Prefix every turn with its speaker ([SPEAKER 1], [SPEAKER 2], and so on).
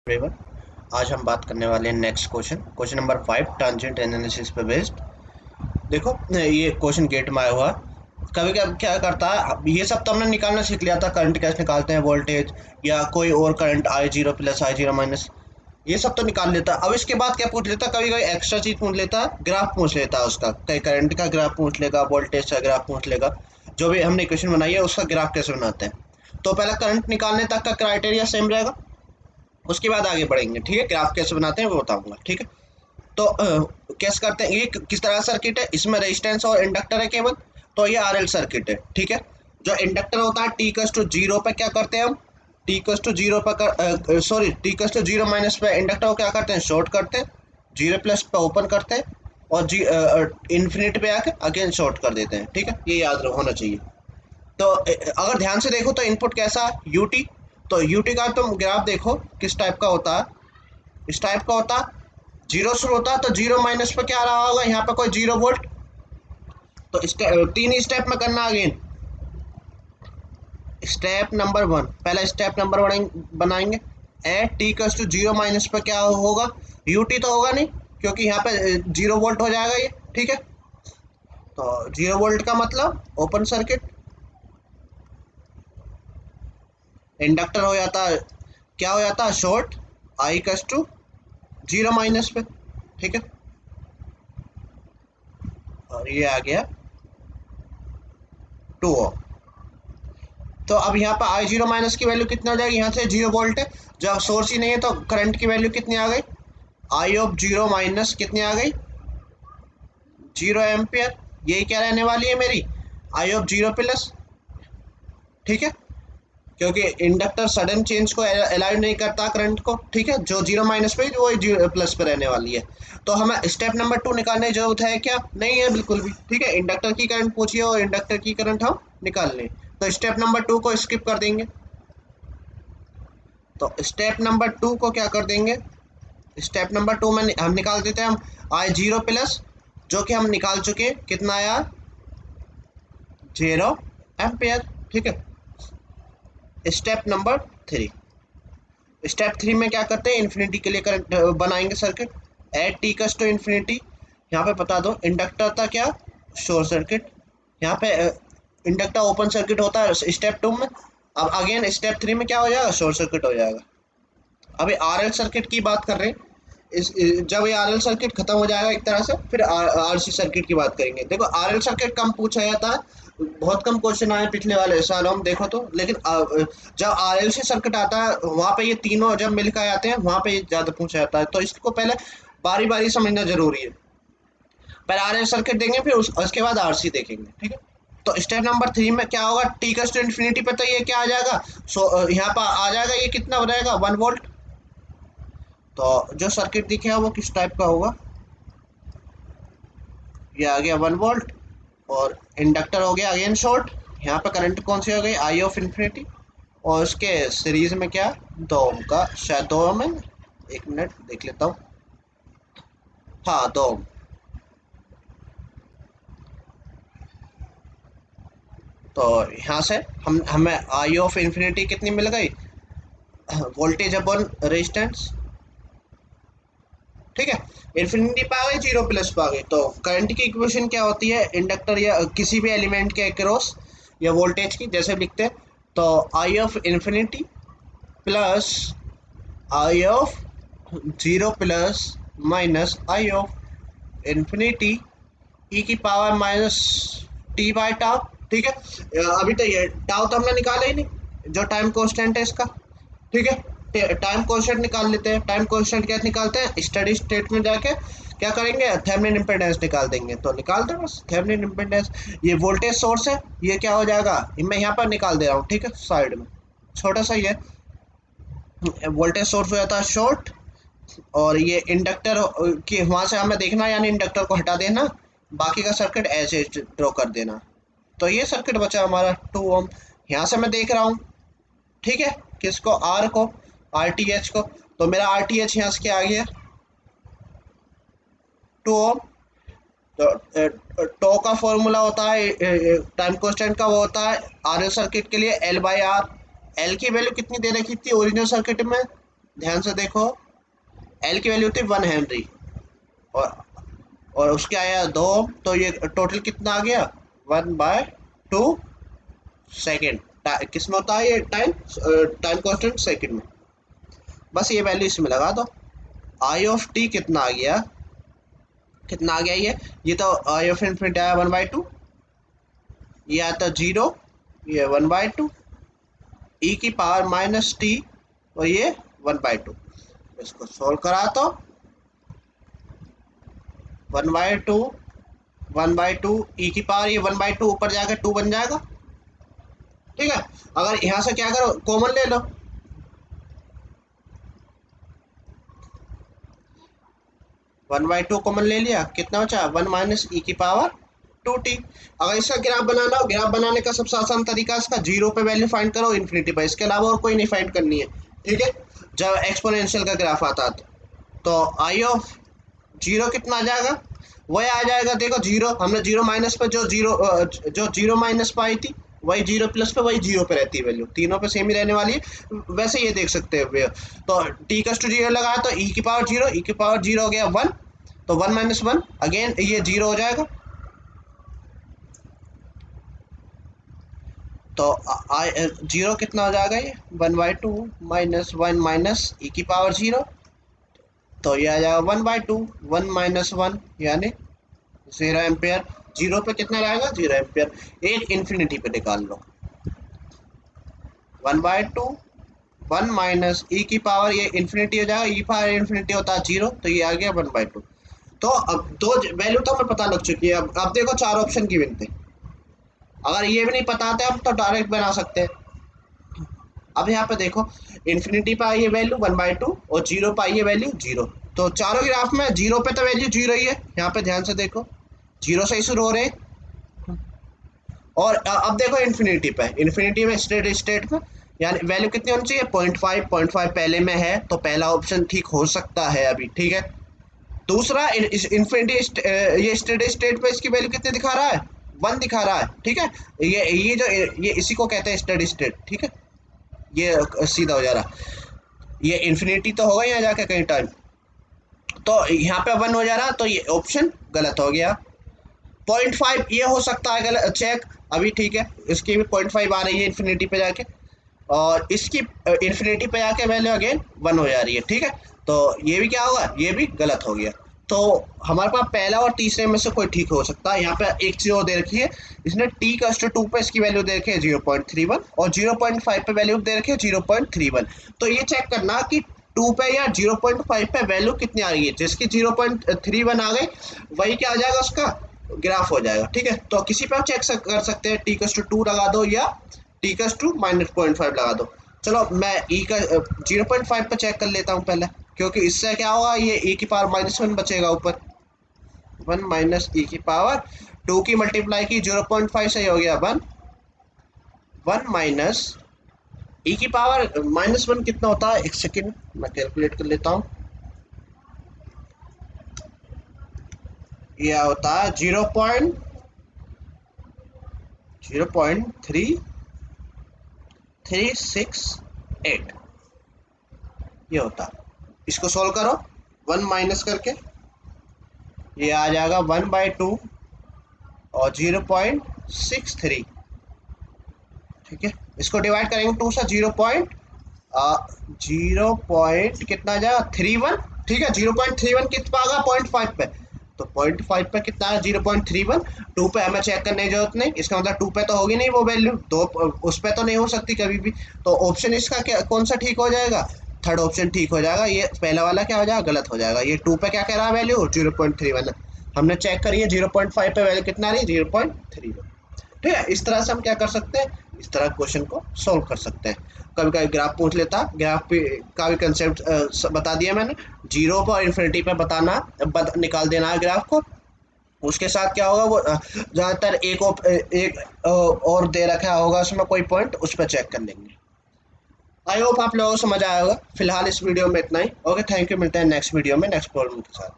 [SPEAKER 1] Everyone, आज हम बात करने वाले हैं next question number 5 tangent analysis पे बेस्ड। देखो, ये क्वेश्चन गेट में आया हुआ। कभी कभी क्या करता है, ये सब तो हमने निकालना सीख लिया था, करंट कैसे निकालते हैं, वोल्टेज या कोई और current I zero plus I zero minus, ये सब तो निकाल लेता। अब इसके बाद क्या पूछ लेता, कभी कभी एक्स्ट्रा चीज पूछ लेता, ग्राफ पूछ लेता है उसका, कहीं करंट का ग्राफ पूछ लेगा, वोल्टेज का ग्राफ पूछ लेगा। जो भी हमने इक्वेशन बनाई है उसका ग्राफ कैसे बनाते हैं। तो पहले करंट निकालने तक का क्राइटेरिया सेम रहेगा, उसके बाद आगे बढ़ेंगे। ठीक है, ग्राफ कैसे बनाते हैं वो बताऊंगा। ठीक है, तो कैसे करते हैं, ये किस तरह सर्किट है, इसमें रेजिस्टेंस और इंडक्टर है केवल। तो ये आरएल सर्किट है। ठीक है, जो इंडक्टर होता है टी कस टू जीरो पे क्या करते हैं हम, टी कस टू जीरो पर t equals to zero minus पे इंडक्टर को क्या करते हैं, शॉर्ट करते हैं, जीरो प्लस पे ओपन करते हैं और इन्फिनिट पे आके अगेन शॉर्ट कर देते हैं। ठीक है, ये याद होना चाहिए। तो अगर ध्यान से देखो तो इनपुट कैसा है, यूटी। तो यूटी का तुम ग्राफ देखो किस टाइप का होता है, इस टाइप का होता है। जीरो शुरू होता है तो जीरो माइनस पे क्या रहा होगा, यहाँ पे कोई 0 वोल्ट। तो तीन ही स्टेप में करना अगेन। स्टेप नंबर 1, पहला स्टेप नंबर बनाएंगे। At t equals to zero minus पे क्या होगा, यूटी तो होगा नहीं क्योंकि यहाँ पे 0 वोल्ट हो जाएगा ये। ठीक है, तो 0 वोल्ट का मतलब ओपन सर्किट, इंडक्टर हो जाता है, क्या हो जाता है, short, i equals to zero minus पे। ठीक है, और ये आ गया 2 ओम। तो अब यहाँ पर आई जीरो माइनस की वैल्यू कितना हो जाएगी, यहाँ से 0 वोल्ट है, जब सोर्स ही नहीं है तो करंट की वैल्यू कितनी आ गई, आई ऑफ जीरो माइनस कितनी आ गई, 0 एम्पियर। यही क्या रहने वाली है मेरी, आई ऑफ जीरो प्लस। ठीक है, क्योंकि इंडक्टर सडन चेंज को अलाउ नहीं करता करंट को। ठीक है, जो जीरो माइनस पे वो जीरो प्लस पे रहने वाली है। तो हमें स्टेप नंबर 2 निकालने की जरूरत है क्या, नहीं है बिल्कुल भी। ठीक है, इंडक्टर की करंट पूछिए और इंडक्टर की करंट हम निकाल लें, तो स्टेप नंबर 2 को स्किप कर देंगे। तो स्टेप नंबर 2 को क्या कर देंगे, स्टेप नंबर 2 में हम निकाल देते हैं, हम आई जीरो प्लस, जो कि हम निकाल चुके, कितना आया, 0 एम्पियर। ठीक है, स्टेप नंबर 3, स्टेप 3 में क्या करते हैं, इन्फिनिटी के लिए करंट बनाएंगे circuit. At t equals to infinity, यहाँ पे बता दो इंडक्टर था क्या, शॉर्ट सर्किट। यहाँ पे इंडक्टर ओपन सर्किट होता है स्टेप 2 में। अब अगेन स्टेप 3 में क्या हो जाएगा, शॉर्ट सर्किट हो जाएगा। अभी आरएल सर्किट की बात कर रहे हैं। जब ये आरएल सर्किट खत्म हो जाएगा एक तरह से, फिर आरसी सर्किट की बात करेंगे। देखो, आरएल सर्किट कम पूछा जाता है, बहुत कम क्वेश्चन आए पिछले वाले सालों में देखो तो। लेकिन जब आरएलसी सर्किट आता है वहाँ पे ये तीनों जब मिलकर आते हैं वहाँ पे ज्यादा पूछा जाता है, तो इसको पहले बारी बारी समझना जरूरी है। पहले आरएल सर्किट देंगे, फिर उसके बाद आरसी देखेंगे। ठीक है, तो स्टेप नंबर 3 में क्या होगा, टी कस टू इन्फिनिटी पे, तो ये क्या आ जाएगा, यहाँ पर आ जाएगा, ये कितना हो जाएगा, 1 वोल्ट। तो जो सर्किट दिखे वो किस टाइप का होगा, ये आ गया 1 वोल्ट, और इंडक्टर हो गया अगेन शॉर्ट। यहाँ पे करंट कौन सी हो गई, आई ऑफ इन्फिनिटी, और उसके सीरीज में क्या, 2 ओम का, शायद 2 ओम है, एक मिनट देख लेता हूँ, हाँ 2 ओम। तो यहाँ से हमें आई ऑफ इन्फिनिटी कितनी मिल गई, वोल्टेज अपॉन रेजिस्टेंस। ठीक है, इन्फिनिटी पे आ गई, जीरो प्लस पे आ गई। तो करंट की इक्वेशन क्या होती है, इंडक्टर या किसी भी एलिमेंट के अक्रॉस या वोल्टेज की जैसे लिखते हैं, तो I of infinity plus I of zero plus minus I of infinity E की power minus T by tau. ठीक है, अभी तो ये टाउ तो हमने निकाला ही नहीं, जो टाइम कांस्टेंट है इसका। ठीक है, टाइम कांस्टेंट निकाल लेते हैं। टाइम कांस्टेंट कैसे निकालते हैं, स्टडी स्टेट में जाके क्या करेंगे, थेवेनिन इम्पीडेंस निकाल देंगे। तो निकाल दो बस थेवेनिन इम्पीडेंस। ये वोल्टेज सोर्स है, ये क्या हो जाएगा, मैं यहाँ पर निकाल दे रहा हूँ। ठीक है, साइड में छोटा सा ही है, वोल्टेज सोर्स हो जाता है शॉर्ट, और ये इंडक्टर की वहां से हमें देखना, यानी इंडक्टर को हटा देना, बाकी का सर्किट ऐसे ड्रॉ कर देना। तो ये सर्किट बचा हमारा 2 ओम, यहाँ से मैं देख रहा हूँ। ठीक है, किसको, आर को, आर टी एच को। तो मेरा आर टी एच यहाँ से क्या आ गया, 2 ओम। तो टो का फॉर्मूला होता है टाइम कांस्टेंट का, वो होता है आर एल सर्किट के लिए एल बाई आर। एल की वैल्यू कितनी दे रखी थी ओरिजिनल सर्किट में, ध्यान से देखो, एल की वैल्यू थी 1 हेनरी और उसके आया 2 ओम, तो ये टोटल कितना आ गया 1/2 सेकेंड। किस में होता है ये टाइम, टाइम कांस्टेंट सेकेंड में। बस ये वैल्यू इसमें लगा दो। आई ऑफ टी कितना आ गया, कितना आ गया ये तो आई ऑफ इन्फिनिटी आया 1/2, ये आता 0, ये 1/2, ई की पावर माइनस टी और ये 1/2। इसको सोल्व करा तो 1/2 1/2 ई की पावर, ये 1/2 ऊपर जाकर 2 बन जाएगा। ठीक है, अगर यहाँ से क्या करो, कॉमन ले लो, 1/2 कॉमन ले लिया, कितना बचा 1 माइनस ई की पावर 2t। अगर इसका ग्राफ बनाना हो, ग्राफ बनाने का सबसे आसान तरीका इसका, जीरो पे वैल्यू फाइंड करो इन्फिनिटी पे, इसके अलावा और कोई नहीं फाइंड करनी है। ठीक है, जब एक्सपोनेंशियल का ग्राफ आता है तो आई ऑफ जीरो कितना आ जाएगा, वही आ जाएगा। देखो जीरो, हमने जीरो माइनस पे जो जीरो माइनस पे आई थी, वही जीरो प्लस पे, वही जीरो पे रहती है वैल्यू, तीनों पे सेम ही रहने वाली है। वैसे ये देख सकते हैं तो टी कस टू जीरो लगाया तो ई की पावर जीरो, ई की पावर जीरो हो गया 1, तो 1 माइनस 1 अगेन ये जीरो हो जाएगा। तो जीरो कितना हो जाएगा, ये 1/2 माइनस 1 माइनस ई की पावर जीरो, तो ये आ जाएगा 1/2, 1 माइनस 1 यानी 0 एम्पेयर। जीरो पे कितना रहेगा 0 एम्पेयर। एक इन्फिनिटी पे निकाल लो, 1/2 1 माइनस ई की पावर, ये इन्फिनिटी हो जाएगा, ई पावर इन्फिनिटी होता है 0, तो ये आ गया 1/2। तो अब दो वैल्यू तो हमें पता लग चुकी है। अब देखो चार ऑप्शन की गिनती, अगर ये भी नहीं पता था हम तो डायरेक्ट बना सकते हैं। अब यहाँ पे देखो, इन्फिनिटी पे आई है वैल्यू 1/2 और जीरो पे आई है वैल्यू 0, तो चारों ग्राफ में जीरो पे तो वैल्यू जीरो ही है। यहाँ पे ध्यान से देखो, जीरो से ही शुरू हो रहे हैं। और अब देखो इन्फिनिटी में स्टेट स्टेट में, यानी वैल्यू कितनी होनी चाहिए 0.5 पहले में है, तो पहला ऑप्शन ठीक हो सकता है अभी। ठीक है, दूसरा इन्फिनिटी, ये स्टेडी स्टेट पे इसकी वैल्यू कितनी दिखा रहा है 1 दिखा रहा है। ठीक है, ये जो ये इसी को कहते हैं स्टेडी स्टेट। ठीक है, ये सीधा हो जा रहा, ये इन्फिनिटी तो होगा यहाँ जाके कहीं टाइम, तो यहाँ पे 1 हो जा रहा, तो ये ऑप्शन गलत हो गया। 0.5 ये हो सकता है गलत, चेक अभी। ठीक है, इसकी भी 0.5 आ रही है इन्फिनिटी पे जाके, और इसकी इन्फिनिटी पे जाके वैल्यू अगेन 1 हो जा रही है। ठीक है, तो ये भी क्या होगा, ये भी गलत हो गया। तो हमारे पास पहला और तीसरे में से कोई ठीक हो सकता है। यहाँ पे एक चीज और दे रखी है, इसने टी कस्ट टू पे इसकी वैल्यू दे रखी है 0.31 और 0.5 पे वैल्यू दे रखी है 0.31। तो ये चेक करना कि 2 पे या 0.5 पे वैल्यू कितनी आ रही है, जिसकी 0.31 आ गई वही क्या आ जाएगा, उसका ग्राफ हो जाएगा। ठीक है, तो किसी पे आप चेक कर सकते हैं, टी कस्ट टू लगा दो या टी कस टू माइनस 0.5 लगा दो। चलो मैं ई का 0.5 पर चेक कर लेता हूँ पहले, क्योंकि इससे क्या होगा, ये ई की पावर -1 बचेगा ऊपर, 1 माइनस ई की पावर 2 की मल्टीप्लाई की 0.5 से ही हो गया 1, 1 माइनस ई की पावर -1 कितना होता है, एक सेकेंड मैं कैलकुलेट कर लेता हूँ। यह होता है 0.368 ये होता है। इसको सोल्व करो 1 माइनस करके, ये आ जाएगा 1/2 और 0.63। ठीक है, इसको डिवाइड करेंगे 2 से, 0 पॉइंट कितना आ जाएगा 31। ठीक है, 0.31 कितना आ गया 0.5 पे, तो 0.5 पे कितना है 0.31। 2 पे हमें चेक करने की जरूरत नहीं, इसका मतलब 2 पे तो होगी नहीं वो वैल्यू, दो उस पे तो नहीं हो सकती कभी भी। तो ऑप्शन इसका क्या, कौन सा ठीक हो जाएगा, थर्ड ऑप्शन ठीक हो जाएगा। ये पहला वाला क्या हो जाएगा, गलत हो जाएगा। ये 2 पे क्या कह रहा है वैल्यू 0.31, हमने चेक करी है 0.5 पे वैल्यू कितना आ रही है 0.31। ठीक है, इस तरह से हम क्या कर सकते हैं, इस तरह क्वेश्चन को सॉल्व कर सकते हैं। कभी कभी ग्राफ पूछ लेता, ग्राफ पे का भी कंसेप्ट बता दिया मैंने, जीरो पर इन्फिनिटी पे बताना, निकाल देना है ग्राफ को। उसके साथ क्या होगा, वो ज़्यादातर एक और दे रखा होगा उसमें कोई पॉइंट, उस पर चेक कर लेंगे। आई होप आप लोगों को समझ आया होगा। फिलहाल इस वीडियो में इतना ही। ओके, थैंक यू, मिलते हैं नेक्स्ट वीडियो में नेक्स्ट प्रॉब्लम के साथ।